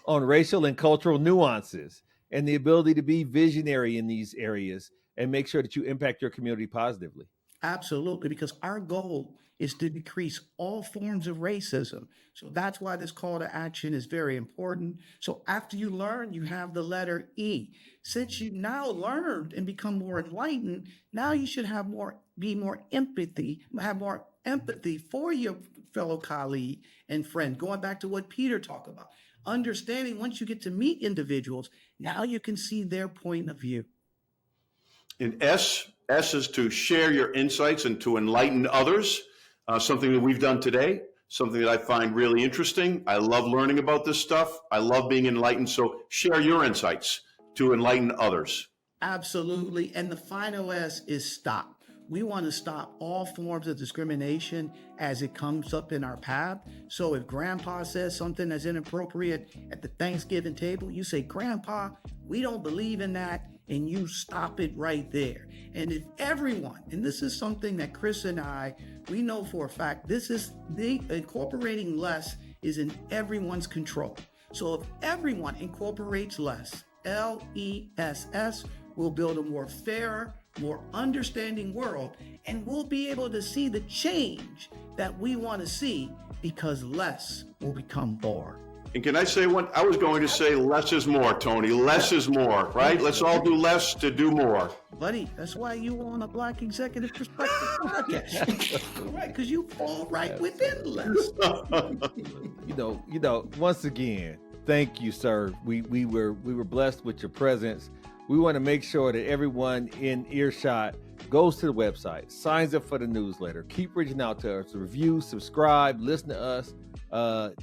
on racial and cultural nuances and the ability to be visionary in these areas and make sure that you impact your community positively. Absolutely, because our goal is to decrease all forms of racism. So that's why this call to action is very important. So after you learn, you have the letter E. Since you now learned and become more enlightened, now you should have more empathy for your fellow colleague and friend. Going back to what Peter talked about, understanding once you get to meet individuals, now you can see their point of view. And S is to share your insights and to enlighten others. Something that we've done today, something that I find really interesting. I love learning about this stuff. I love being enlightened. So share your insights to enlighten others. Absolutely. And the final S is stop. We want to stop all forms of discrimination as it comes up in our path. So if Grandpa says something that's inappropriate at the Thanksgiving table, you say, Grandpa, we don't believe in that, and you stop it right there. And if everyone, and this is something that Chris and I, we know for a fact, this is the incorporating less is in everyone's control. So if everyone incorporates less, LESS, we'll build a more fair, more understanding world, and we'll be able to see the change that we want to see, because less will become more. And can I say one? I was going to say less is more, Tony. Less is more, right? Let's all do less to do more. Buddy, that's why you on a Black Executive Perspective podcast. Right, because you fall right within less. You know, once again, thank you, sir. We were blessed with your presence. We want to make sure that everyone in earshot goes to the website, signs up for the newsletter, keep reaching out to us, review, subscribe, listen to us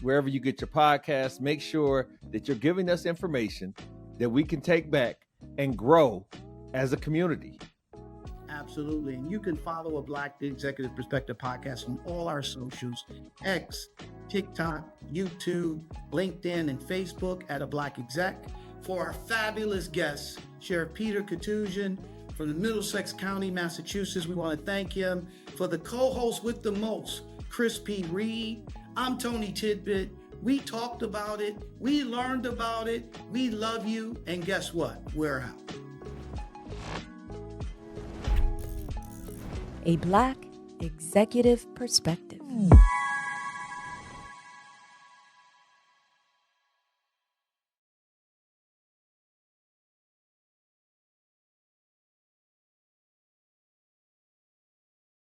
wherever you get your podcasts. Make sure that you're giving us information that we can take back and grow as a community. Absolutely. And you can follow a Black Executive Perspective podcast on all our socials: X, TikTok, YouTube, LinkedIn, and Facebook at A Black Exec. For our fabulous guests, Sheriff Peter Koutoujian from the Middlesex County, Massachusetts, we want to thank him. For the co-host with the most, Chris P. Reed, I'm Tony Tidbit. We talked about it. We learned about it. We love you. And guess what? We're out. A Black Executive Perspective.